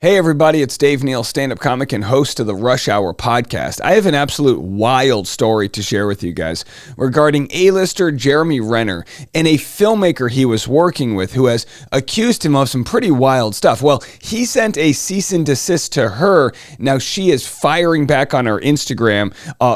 Hey everybody, it's Dave Neal, stand-up comic and host of the Rush Hour podcast. I have an absolute wild story to share with you guys regarding A-lister Jeremy Renner and a filmmaker he was working with who has accused him of some pretty wild stuff. Well, he sent a cease and desist to her. Now she is firing back on her Instagram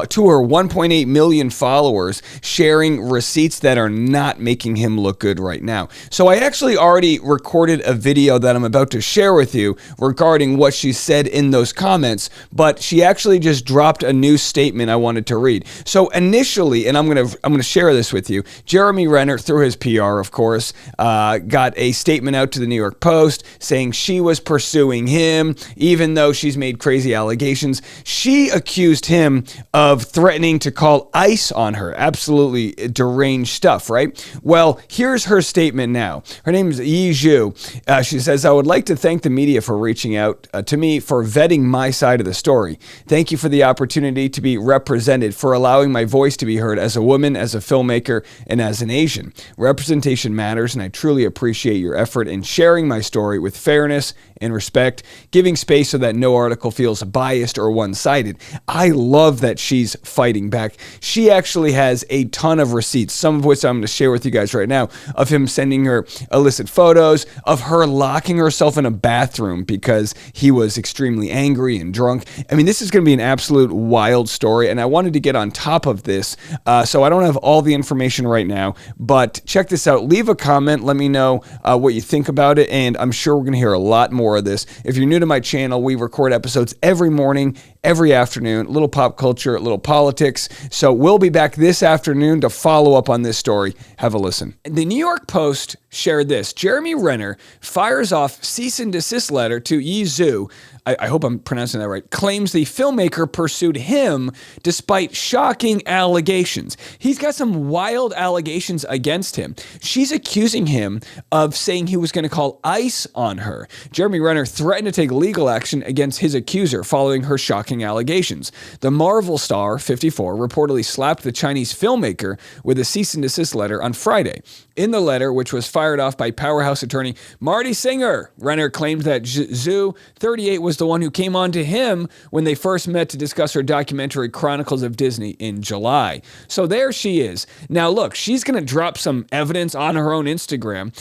to her 1.8 million followers, sharing receipts that are not making him look good right now. So I actually already recorded a video that I'm about to share with you regarding what she said in those comments, but she actually just dropped a new statement I wanted to read. So initially, and I'm gonna share this with you, Jeremy Renner, through his PR, of course, got a statement out to the New York Post saying she was pursuing him, even though she's made crazy allegations. She accused him of threatening to call ICE on her. Absolutely deranged stuff, right? Well, here's her statement now. Her name is Yi Zhu. She says, "I would like to thank the media for reaching out to me for vetting my side of the story. Thank you for the opportunity to be represented, for allowing my voice to be heard as a woman, as a filmmaker, and as an Asian. Representation matters, and I truly appreciate your effort in sharing my story with fairness and respect, giving space so that no article feels biased or one-sided." I love that she's fighting back. She actually has a ton of receipts, some of which I'm going to share with you guys right now, of him sending her illicit photos, of her locking herself in a bathroom because he was extremely angry and drunk. I mean, this is going to be an absolute wild story, and I wanted to get on top of this, so I don't have all the information right now, but check this out. Leave a comment. Let me know what you think about it, and I'm sure we're going to hear a lot more of this. If you're new to my channel, we record episodes every morning, every afternoon, a little pop culture, a little politics. So we'll be back this afternoon to follow up on this story. Have a listen. The New York Post shared this. Jeremy Renner fires off cease and desist letter to Yi Zhu. I hope I'm pronouncing that right. Claims the filmmaker pursued him despite shocking allegations. He's got some wild allegations against him. She's accusing him of saying he was going to call ICE on her. Jeremy Renner threatened to take legal action against his accuser following her shocking allegations. The Marvel star, 54, reportedly slapped the Chinese filmmaker with a cease and desist letter on Friday. In the letter, which was fired off by powerhouse attorney Marty Singer, Renner claimed that Zhu, 38, was the one who came on to him when they first met to discuss her documentary Chronicles of Disney in July. So there she is. Now look, she's going to drop some evidence on her own Instagram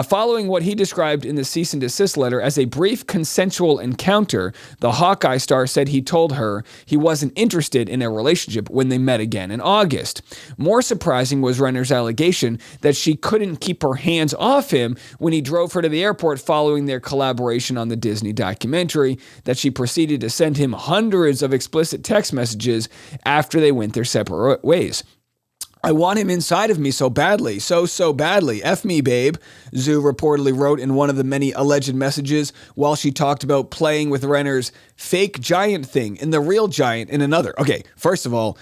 following what he described in the cease and desist letter as a brief consensual encounter. The Hawkeye star said he told her he wasn't interested in a relationship when they met again in August. More surprising was Renner's allegation that she couldn't keep her hands off him when he drove her to the airport following their collaboration on the Disney documentary, that she proceeded to send him hundreds of explicit text messages after they went their separate ways. "I want him inside of me so badly, so badly. F me, babe," Zhu reportedly wrote in one of the many alleged messages while she talked about playing with Renner's fake giant thing and the real giant in another. Okay, first of all,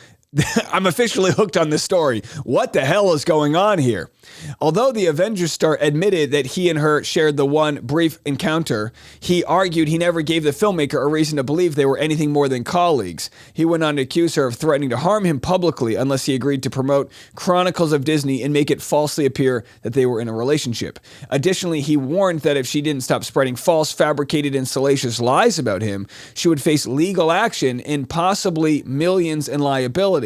I'm officially hooked on this story. What the hell is going on here? Although the Avengers star admitted that he and her shared the one brief encounter, he argued he never gave the filmmaker a reason to believe they were anything more than colleagues. He went on to accuse her of threatening to harm him publicly unless he agreed to promote Chronicles of Disney and make it falsely appear that they were in a relationship. Additionally, he warned that if she didn't stop spreading false, fabricated, and salacious lies about him, she would face legal action and possibly millions in liability.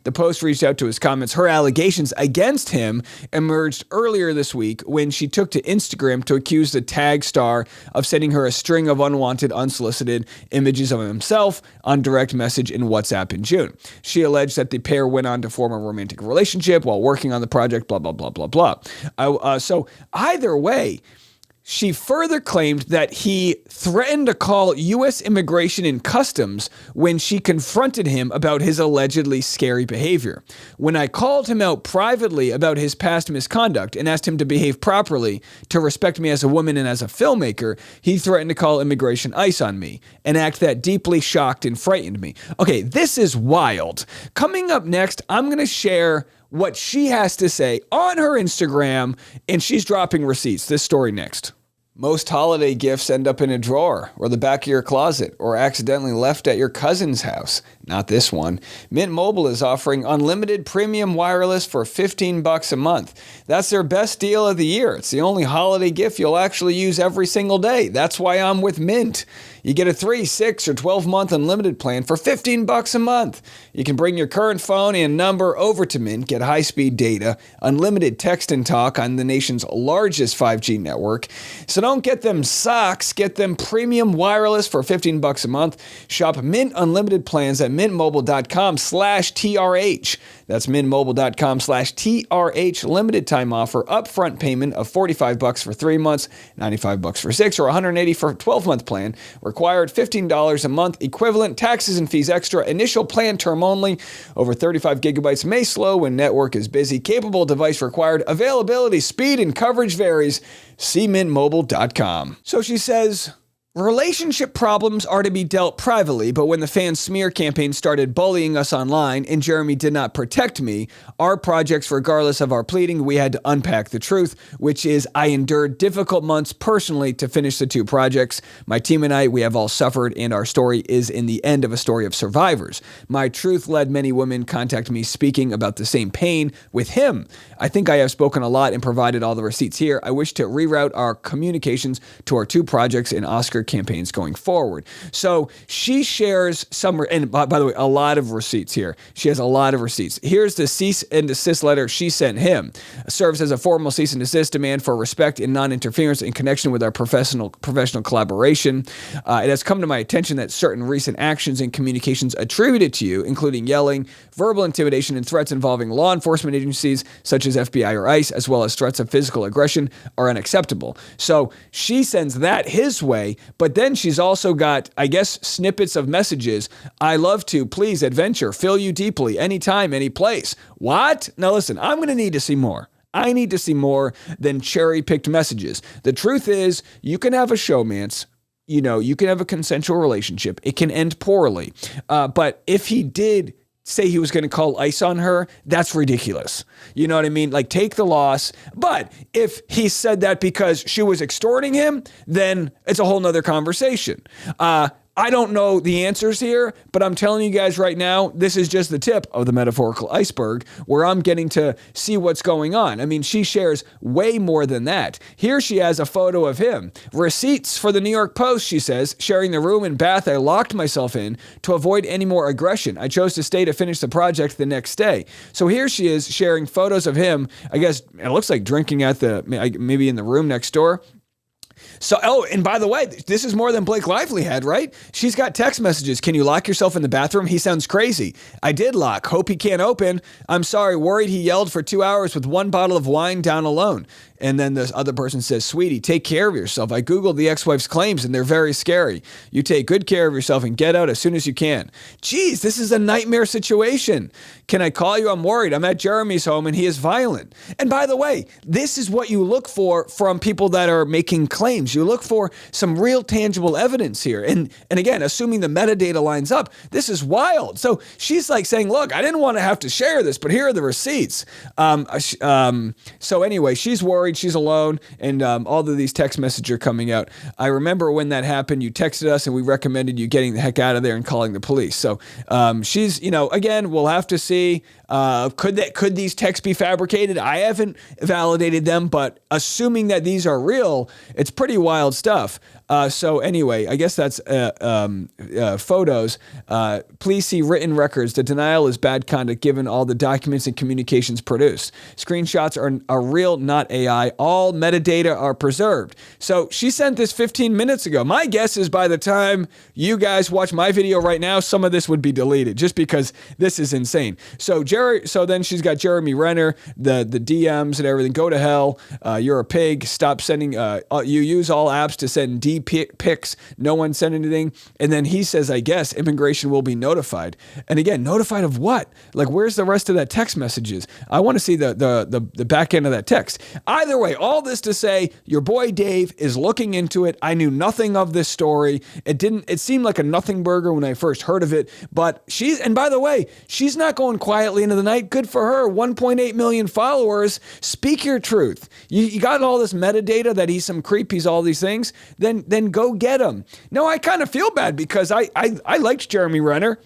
The Post reached out to his comments. Her allegations against him emerged earlier this week when she took to Instagram to accuse the tag star of sending her a string of unwanted, unsolicited images of himself on direct message in WhatsApp in June. She alleged that the pair went on to form a romantic relationship while working on the project, blah, blah, blah, blah, blah. So either way, she further claimed that he threatened to call U.S. Immigration and Customs when she confronted him about his allegedly scary behavior. "When I called him out privately about his past misconduct and asked him to behave properly, to respect me as a woman and as a filmmaker, he threatened to call immigration ICE on me, an act that deeply shocked and frightened me." Okay, this is wild. Coming up next, I'm going to share what she has to say on her Instagram, and she's dropping receipts. This story next. Most holiday gifts end up in a drawer or the back of your closet or accidentally left at your cousin's house. Not this one. Mint Mobile is offering unlimited premium wireless for $15 a month. That's their best deal of the year. It's the only holiday gift you'll actually use every single day. That's why I'm with Mint. You get a 3, 6, or 12-month unlimited plan for $15 a month. You can bring your current phone and number over to Mint, get high-speed data, unlimited text and talk on the nation's largest 5G network. So don't get them socks, get them premium wireless for $15 a month. Shop Mint Unlimited plans at mintmobile.com/TRH. That's mintmobile.com/TRH. Limited time offer. Upfront payment of $45 for 3 months, $95 for 6, or $180 for a 12-month plan. Required $15 a month. Equivalent taxes and fees extra. Initial plan term only. Over 35 gigabytes may slow when network is busy. Capable device required. Availability, speed, and coverage varies. See mintmobile.com. So she says, relationship problems are to be dealt privately, but when the fan smear campaign started bullying us online and Jeremy did not protect me, our projects, regardless of our pleading, we had to unpack the truth, which is I endured difficult months personally to finish the 2 projects. My team and I, we have all suffered, and our story is in the end of a story of survivors. My truth led many women contact me speaking about the same pain with him. I think I have spoken a lot and provided all the receipts here. I wish to reroute our communications to our 2 projects and Oscar campaigns going forward. So she shares some, and by the way, a lot of receipts here. She has a lot of receipts. Here's the cease and desist letter she sent him. Serves as a formal cease and desist demand for respect and non-interference in connection with our professional collaboration. It has come to my attention that certain recent actions and communications attributed to you, including yelling, verbal intimidation, and threats involving law enforcement agencies such as FBI or ICE, as well as threats of physical aggression, are unacceptable. So she sends that his way. But then she's also got, I guess, snippets of messages. I love to, please, adventure, feel you deeply, anytime, any place. What? Now listen, I'm going to need to see more. I need to see more than cherry-picked messages. The truth is, you can have a showmance. You know, you can have a consensual relationship. It can end poorly. But if he did say he was going to call ICE on her, that's ridiculous. You know what I mean? Like, take the loss. But if he said that because she was extorting him, then it's a whole nother conversation. I don't know the answers here, but I'm telling you guys right now, this is just the tip of the metaphorical iceberg where I'm getting to see what's going on. I mean, she shares way more than that. Here she has a photo of him. Receipts for the New York Post, she says, sharing the room and bath I locked myself in to avoid any more aggression. I chose to stay to finish the project the next day. So here she is sharing photos of him, I guess it looks like drinking at maybe in the room next door. So, and by the way, this is more than Blake Lively had, right? She's got text messages. Can you lock yourself in the bathroom? He sounds crazy. I did lock. Hope he can't open. I'm sorry. Worried he yelled for 2 hours with 1 bottle of wine down alone. And then this other person says, sweetie, take care of yourself. I Googled the ex-wife's claims and they're very scary. You take good care of yourself and get out as soon as you can. Geez, this is a nightmare situation. Can I call you? I'm worried. I'm at Jeremy's home and he is violent. And by the way, this is what you look for from people that are making claims. You look for some real tangible evidence here. And again, assuming the metadata lines up, this is wild. So she's like saying, look, I didn't want to have to share this, but here are the receipts. So anyway, she's worried. She's alone, and all of these text messages are coming out. I remember when that happened, you texted us, and we recommended you getting the heck out of there and calling the police. So she's, again, we'll have to see. Could these texts be fabricated? I haven't validated them, but assuming that these are real, it's pretty wild stuff. So anyway, I guess that's photos. Please see written records. The denial is bad conduct given all the documents and communications produced. Screenshots are real, not AI. All metadata are preserved. So she sent this 15 minutes ago. My guess is by the time you guys watch my video right now, some of this would be deleted just because this is insane. So then she's got Jeremy Renner, the DMs and everything. Go to hell. You're a pig. Stop sending. You use all apps to send pics. No one sent anything. And then he says, I guess immigration will be notified. And again, notified of what? Like, where's the rest of that text messages? I want to see the back end of that text. Either way, all this to say, your boy Dave is looking into it. I knew nothing of this story. It seemed like a nothing burger when I first heard of it. But and by the way, she's not going quietly into the night. Good for her. 1.8 million followers. Speak your truth. You got all this metadata that he's some creep, he's all these things. Then go get him. No, I kind of feel bad because I liked Jeremy Renner.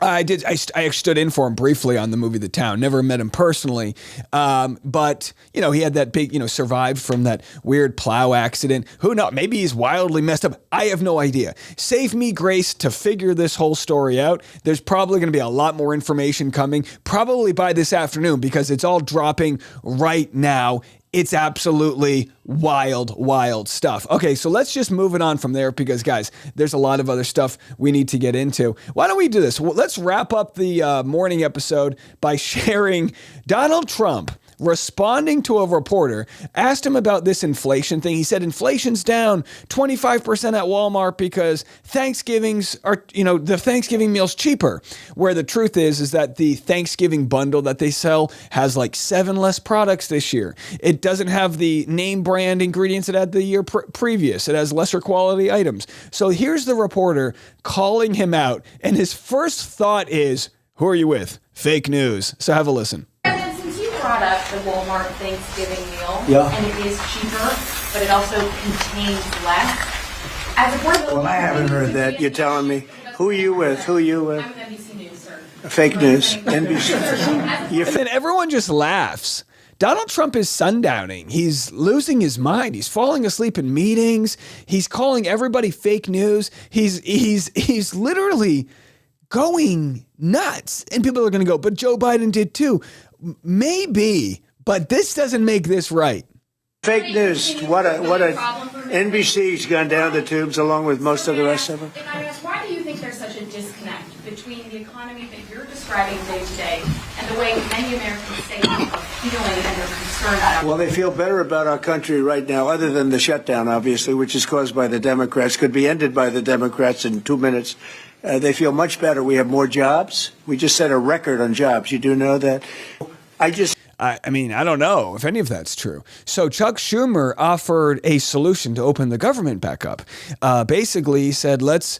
I did. I stood in for him briefly on the movie The Town. Never met him personally, but he had that big, survived from that weird plow accident. Who knows? Maybe he's wildly messed up. I have no idea. Save me grace to figure this whole story out. There's probably going to be a lot more information coming, probably by this afternoon, because it's all dropping right now. It's absolutely wild, wild stuff. Okay, so let's just move it on from there because, guys, there's a lot of other stuff we need to get into. Why don't we do this? Well, let's wrap up the morning episode by sharing Donald Trump responding to a reporter, asked him about this inflation thing. He said inflation's down 25% at Walmart because the Thanksgiving meal's cheaper. Where the truth is that the Thanksgiving bundle that they sell has like 7 less products this year. It doesn't have the name brand ingredients it had the year previous. It has lesser quality items. So here's the reporter calling him out, and his first thought is, who are you with? Fake news. So have a listen. Brought up the Walmart Thanksgiving meal, yeah. And it is cheaper, but it also contains less. As a well, I haven't heard that. You're telling me. Who are you with? Who are you with? I'm NBC News, sir. Fake news. NBC. And everyone just laughs. Donald Trump is sundowning. He's losing his mind. He's falling asleep in meetings. He's calling everybody fake news. He's literally going nuts. And people are going to go, but Joe Biden did too. Maybe, but this doesn't make this right. Fake news. What a NBC's gone down the tubes along with most of the rest of them. If I ask, why do you think there's such a disconnect between the economy that you're describing day to day and the way many Americans say are feeling and they're concerned about it? Well, they feel better about our country right now, other than the shutdown, obviously, which is caused by the Democrats, could be ended by the Democrats in 2 minutes. They feel much better. We have more jobs. We just set a record on jobs. You do know that? I don't know if any of that's true. So Chuck Schumer offered a solution to open the government back up. Basically, he said, let's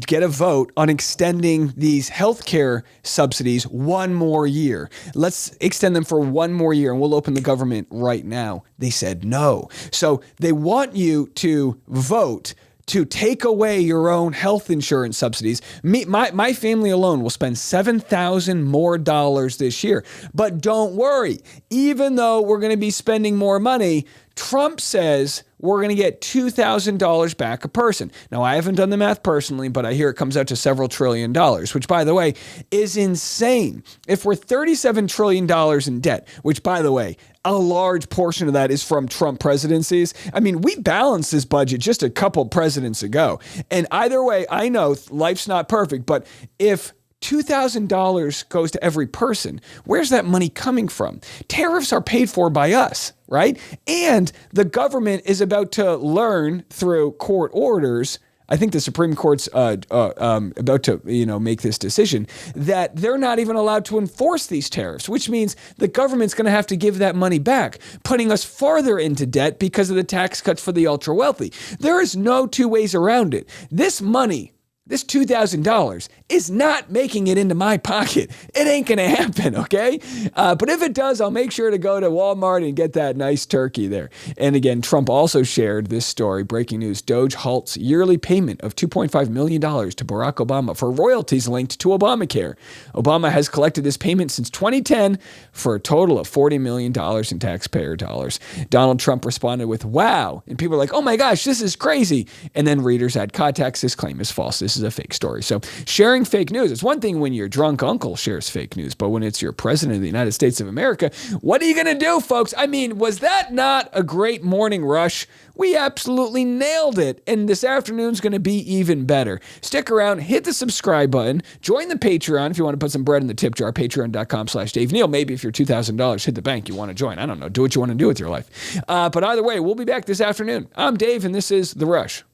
get a vote on extending these healthcare subsidies one more year. Let's extend them for one more year and we'll open the government right now. They said no. So they want you to vote to take away your own health insurance subsidies. My family alone will spend $7,000 more this year. But don't worry, even though we're going to be spending more money, Trump says we're going to get $2,000 back a person. Now, I haven't done the math personally, but I hear it comes out to several $1 trillion, which, by the way, is insane. If we're $37 trillion in debt, which, by the way, a large portion of that is from Trump presidencies. I mean, we balanced this budget just a couple presidents ago. And either way, I know life's not perfect, but if $2,000 goes to every person, where's that money coming from? Tariffs are paid for by us, right? And the government is about to learn through court orders. I think the Supreme Court's about to, make this decision that they're not even allowed to enforce these tariffs, which means the government's going to have to give that money back, putting us farther into debt because of the tax cuts for the ultra wealthy. There is no two ways around it. This money, this $2,000 is not making it into my pocket. It ain't going to happen, okay? But if it does, I'll make sure to go to Walmart and get that nice turkey there. And again, Trump also shared this story, breaking news, Doge halts yearly payment of $2.5 million to Barack Obama for royalties linked to Obamacare. Obama has collected this payment since 2010 for a total of $40 million in taxpayer dollars. Donald Trump responded with, wow. And people are like, oh my gosh, this is crazy. And then readers had context. This claim is false. This is a fake story. So sharing fake news, it's one thing when your drunk uncle shares fake news, but when it's your president of the United States of America, what are you going to do, folks? I mean, was that not a great morning rush? We absolutely nailed it. And this afternoon's going to be even better. Stick around, hit the subscribe button, join the Patreon if you want to put some bread in the tip jar, patreon.com/Dave Neal. Maybe if your $2,000 hit the bank, you want to join. I don't know. Do what you want to do with your life. But either way, we'll be back this afternoon. I'm Dave, and this is The Rush.